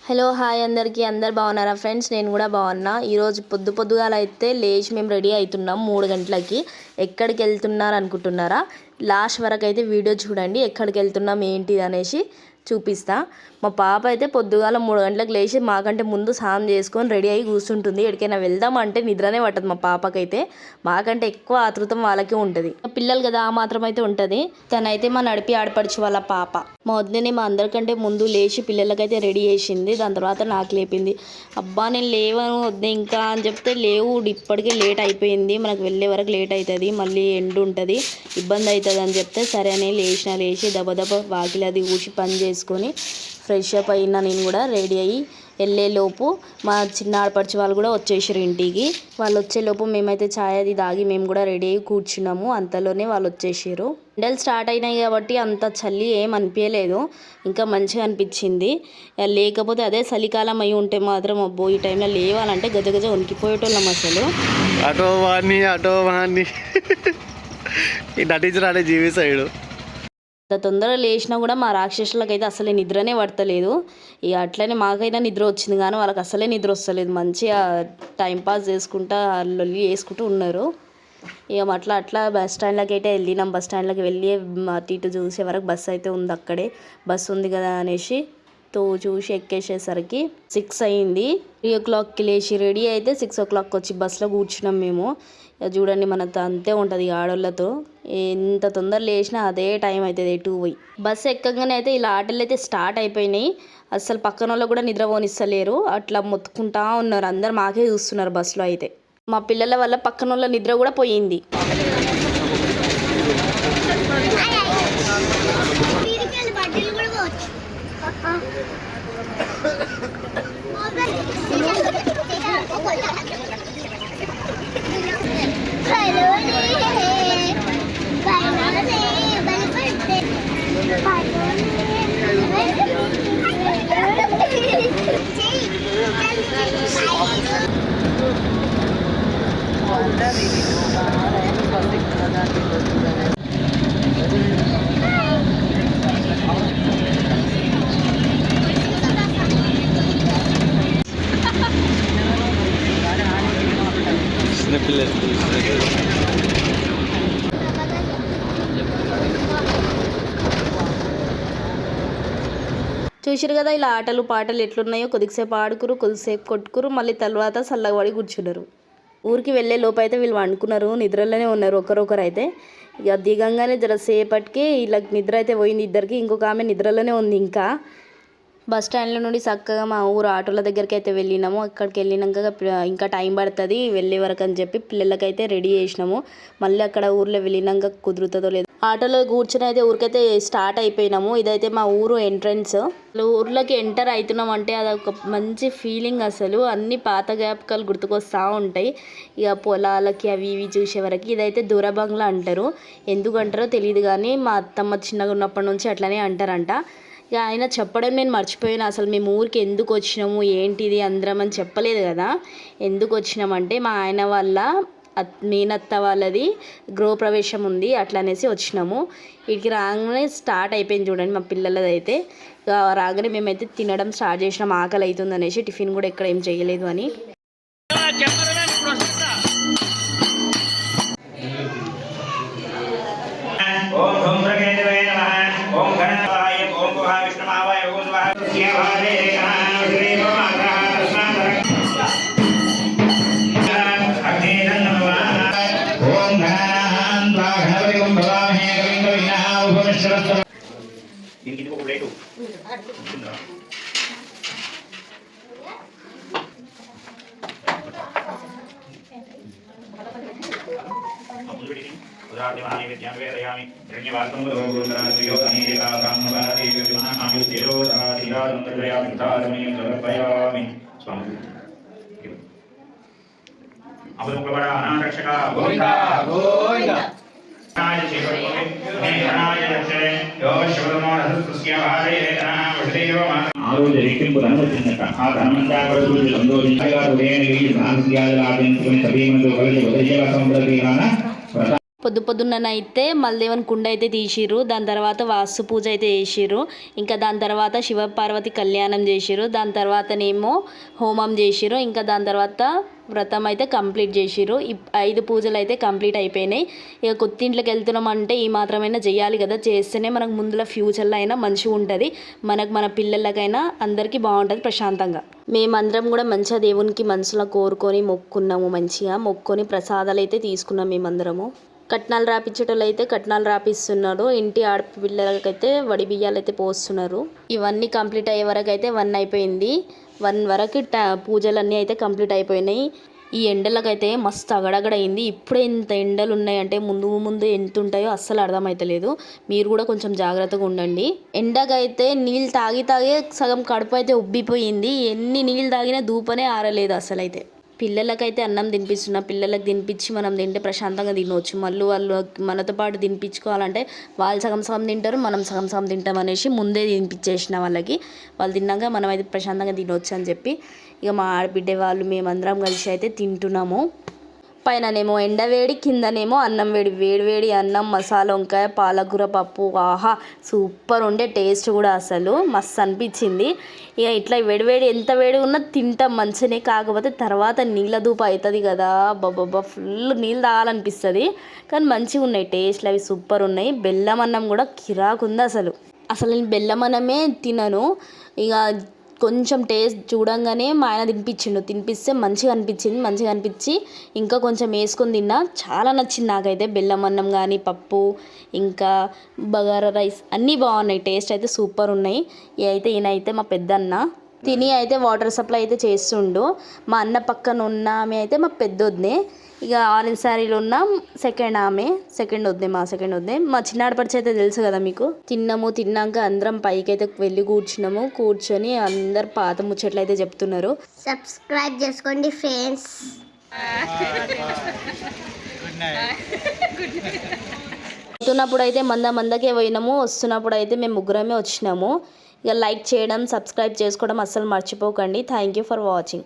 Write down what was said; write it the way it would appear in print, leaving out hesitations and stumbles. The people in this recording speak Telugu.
హలో హాయ్ అందరికీ అందరు బాగున్నారా ఫ్రెండ్స్? నేను కూడా బాగున్నా. ఈరోజు పొద్దుగాల అయితే లేచి మేము రెడీ అవుతున్నాం 3 గంటలకి. ఎక్కడికి వెళ్తున్నారు అనుకుంటున్నారా? లాస్ట్ వరకు అయితే వీడియో చూడండి, ఎక్కడికి వెళ్తున్నాం ఏంటి అనేసి చూపిస్తా. మా పాప అయితే పొద్దుగాల 3 గంటలకు లేచి మాకంటే ముందు స్నానం చేసుకొని రెడీ అయ్యి కూర్చుంటుంది. ఎక్కడికైనా వెళ్దామంటే నిద్రనే పట్టదు మా పాపకైతే. మాకంటే ఎక్కువ ఆతృతం వాళ్ళకే ఉంటుంది. పిల్లలు కదా, ఆ మాత్రం అయితే ఉంటుంది. తనైతే మా నడిపి ఆడపడుచు వాళ్ళ పాప. మా వద్దనే మా అందరికంటే ముందు లేచి పిల్లలకైతే రెడీ చేసింది. దాని తర్వాత నాకు లేపింది. అబ్బా నేను లేవను వద్దే ఇంకా అని చెప్తే, లేవు ఇప్పటికే లేట్ అయిపోయింది, మనకు వెళ్ళే వరకు లేట్ అవుతుంది, మళ్ళీ ఎండు ఉంటుంది, ఇబ్బంది అవుతుంది అని చెప్తే సరే అని లేచి దబదబ వాకిలి అది ఊసి పని చేసుకొని ఫ్రెష్ అప్ అయినా. నేను కూడా రెడీ అయ్యి వెళ్ళేలోపు మా చిన్న ఆడపడిచి వాళ్ళు కూడా వచ్చేసారు ఇంటికి. వాళ్ళు వచ్చేలోపు మేమైతే ఛాయ్ అది తాగి మేము కూడా రెడీ అయ్యి కూర్చున్నాము. అంతలోనే వాళ్ళు వచ్చేసారు. ఎండలు స్టార్ట్ అయినాయి కాబట్టి అంత చలి ఏం అనిపించలేదు, ఇంకా మంచిగా అనిపించింది. లేకపోతే అదే చలికాలం అయి ఉంటే మాత్రం అబ్బో ఈ టైంలో లేవాలంటే గజగజ వణికిపోయేటోళ్ళం అసలు. అటో వాణి నటించరాడే జీవి సైడు. అంత తొందరగా లేచినా కూడా మా రాక్షసులకు అయితే అసలే నిద్రనే పడతలేదు. ఇక అట్లనే మాకైనా నిద్ర వచ్చింది, కానీ వాళ్ళకి అసలే నిద్ర వస్తలేదు. మంచిగా టైంపాస్ చేసుకుంటా లొల్లి చేసుకుంటూ ఉన్నారు. ఇక అట్లా బస్ స్టాండ్లోకి అయితే వెళ్ళినాం. బస్ స్టాండ్లోకి వెళ్ళి అటు ఇటు చూసే వరకు బస్సు అయితే ఉంది, అక్కడే బస్సు ఉంది కదా అనేసి చూసి ఎక్కేసేసరికి 6 అయింది. 3 o'clockకి లేచి రెడీ అయితే 6 o'clock వచ్చి బస్సులో కూర్చున్నాం మేము. చూడండి మనతో అంతే ఉంటుంది ఆడోళ్ళతో, ఎంత తొందర లేచినా అదే టైం అవుతుంది ఎటు పోయి. బస్సు ఎక్కగానే అయితే ఇలా ఆటలు అయితే స్టార్ట్ అయిపోయినాయి. అసలు పక్కన వాళ్ళు కూడా నిద్ర పోనిస్తలేరు, అట్లా మొత్తుకుంటా ఉన్నారు. అందరు మాకే చూస్తున్నారు బస్సులో అయితే. మా పిల్లల వల్ల పక్కన వాళ్ళ నిద్ర కూడా పోయింది. చూసిరు కదా ఇలా ఆటలు పాటలు ఎట్లున్నాయో. కొద్దిసేపు ఆడుకురు, కొద్దిసేపు కొట్టుకురు, మళ్ళీ తర్వాత చల్లగబడి కూర్చున్నారు. ఊరికి వెళ్ళే లోపు అయితే వీళ్ళు వండుకున్నారు, నిద్రలోనే ఉన్నారు ఒకరొకరు అయితే. ఇక దిగంగానే జరసేపటికి ఇలా నిద్ర అయితే పోయింది ఇద్దరికి. ఇంకొక ఆమె నిద్రలోనే ఉంది. ఇంకా బస్ స్టాండ్లో నుండి చక్కగా మా ఊరు ఆటోల దగ్గరికి అయితే వెళ్ళినాము. అక్కడికి వెళ్ళినాక ఇంకా టైం పడుతుంది వెళ్ళే వరకు అని చెప్పి పిల్లలకైతే రెడీ చేసినాము. మళ్ళీ అక్కడ ఊర్లో వెళ్ళినాక కుదురుతుందో లేదు. ఆటోలో కూర్చొని అయితే ఊరికైతే స్టార్ట్ అయిపోయినాము. ఇదైతే మా ఊరు ఎంట్రన్స్. ఊర్లోకి ఎంటర్ అవుతున్నాం అంటే అదొక మంచి ఫీలింగ్ అసలు. అన్ని పాత జ్ఞాపకాలు గుర్తుకొస్తూ ఉంటాయి. ఇక పొలాలకి అవి ఇవి చూసే వరకు. ఇదైతే దూరబంగ్లా అంటారు, ఎందుకంటారో తెలియదు కానీ మా అత్తమ్మ చిన్నగా ఉన్నప్పటి నుంచి అట్లనే అంటారంట. ఇక ఆయన చెప్పడం నేను మర్చిపోయాను. అసలు మేము ఊరికి ఎందుకు వచ్చినాము ఏంటిది అందరం అని చెప్పలేదు కదా. ఎందుకు వచ్చినామంటే మా ఆయన వాళ్ళ మేనత్త వాళ్ళది గృహప్రవేశం ఉంది, అట్లా అనేసి వచ్చినాము. వీటికి రాగానే స్టార్ట్ అయిపోయింది చూడండి మా పిల్లలది అయితే. రాగానే మేమైతే తినడం స్టార్ట్ చేసినాం, ఆకలి అవుతుంది అనేసి. టిఫిన్ కూడా ఎక్కడ ఏం చేయలేదు అని. ఆ రోజు రెట్టింపు ధనం వచ్చిందట. ఆ ధనమంతా కూడా చూసి సంతోషించగా ఉదయాన్ని వెయ్యి స్నానం లాభించుకుని సభీమంతో కలిసి ఉదయ సంప్రదీన పొద్దున్ననైతే మల్దేవన్ కుండ అయితే తీసిర్రు, దాని తర్వాత వాస్తు పూజ అయితే చేసిర్రు, ఇంకా దాని తర్వాత శివపార్వతి కళ్యాణం చేసిర్రు, దాని తర్వాతనేమో హోమం చేసిర్రు, ఇంకా దాని తర్వాత వ్రతం అయితే కంప్లీట్ చేసిర్రు. 5 పూజలు అయితే కంప్లీట్ అయిపోయినాయి. ఇక కొత్త ఇంట్లోకి వెళ్తున్నామంటే ఈ మాత్రమైనా చేయాలి కదా, చేస్తేనే మనకు ముందులో ఫ్యూచర్లో అయినా మంచిగా ఉంటుంది, మన పిల్లలకైనా అందరికీ బాగుంటుంది ప్రశాంతంగా. మేమందరం కూడా మంచిగా దేవునికి మనసులో కోరుకొని మొక్కున్నాము, మంచిగా మొక్కుకొని ప్రసాదాలు అయితే తీసుకున్నాం మేమందరము. కట్నాలు రాపించేటోళ్ళు అయితే కట్నాలు రాపిస్తున్నారు, ఇంటి ఆడపిల్లలకైతే వడి బియ్యాలు అయితే పోస్తున్నారు. ఇవన్నీ కంప్లీట్ అయ్యే వరకు అయితే 1 అయిపోయింది. 1 వరకు పూజలన్నీ అయితే కంప్లీట్ అయిపోయినాయి. ఈ ఎండలకైతే మస్తు అగడగడైంది. ఇప్పుడే ఇంత ఎండలు ఉన్నాయంటే ముందు ఎంత ఉంటాయో అస్సలు అర్థమవుతలేదు. మీరు కూడా కొంచెం జాగ్రత్తగా ఉండండి. ఎండకైతే నీళ్ళు తాగి సగం కడుపు అయితే ఉబ్బిపోయింది. ఎన్ని నీళ్ళు తాగినా ధూపనే ఆరలేదు అసలు అయితే. పిల్లలకైతే అన్నం తినిపిస్తున్నా, పిల్లలకు తినిపించి మనం తింటే ప్రశాంతంగా తినవచ్చు. మళ్ళీ వాళ్ళు మనతో పాటు తినిపించుకోవాలంటే వాళ్ళు సగం తింటారు, మనం సగం తింటాం అనేసి ముందే తినిపించేసిన వాళ్ళకి. వాళ్ళు తిన్నాక మనం అయితే ప్రశాంతంగా తినవచ్చు అని చెప్పి ఇక మా ఆడబిడ్డ వాళ్ళు మేమందరం కలిసి అయితే తింటున్నాము. పైననేమో ఎండవేడి, కిందనేమో అన్నం వేడి అన్నం, మసాలా వంకాయ, పాలకూర పప్పు. ఆహా సూపర్ ఉండే టేస్ట్ కూడా అసలు మస్తు అనిపించింది. ఇక ఇట్లా వేడివేడి ఎంత వేడి ఉన్నా తింటాం మంచిగానే, కాకపోతే తర్వాత నీళ్ళ ధూప అవుతుంది కదా, బాబా ఫుల్ నీళ్ళు తాగాలనిపిస్తుంది. కానీ మంచిగా ఉన్నాయి టేస్ట్లు, అవి సూపర్ ఉన్నాయి. బెల్లం అన్నం కూడా కిరాకు ఉంది అసలు నేను బెల్లం అన్నమే తినను. ఇక కొంచెం టేస్ట్ చూడంగానే మా ఆయన తినిపిస్తే మంచిగా అనిపించి ఇంకా కొంచెం వేసుకొని తిన్నా. చాలా నచ్చింది నాకైతే బెల్లం అన్నం కానీ, పప్పు, ఇంకా బగారా రైస్ అన్నీ బాగున్నాయి, టేస్ట్ అయితే సూపర్ ఉన్నాయి. ఈయన అయితే మా పెద్దన్న తిని అయితే వాటర్ సప్లై అయితే చేస్తుండు. మా అన్న పక్కన ఉన్న ఆమె అయితే మా పెద్దొద్దే. ఇక ఆరెంజ్ శారీలో ఉన్న సెకండ్ వద్దే. మా చిన్నాడపడిచి అయితే తెలుసు కదా మీకు. తిన్నాక అందరం పైకి అయితే వెళ్ళి కూర్చొని అందరు పాత ముచ్చట్లు అయితే చెప్తున్నారు. సబ్స్క్రైబ్ చేసుకోండి ఫ్రెండ్స్. వస్తున్నప్పుడు అయితే మందకే పోయినాము, వస్తున్నప్పుడు అయితే మేము ముగ్గురమే వచ్చినాము. ఇక లైక్ చేయడం, సబ్స్క్రైబ్ చేసుకోవడం అస్సలు మర్చిపోకండి. Thank you for watching.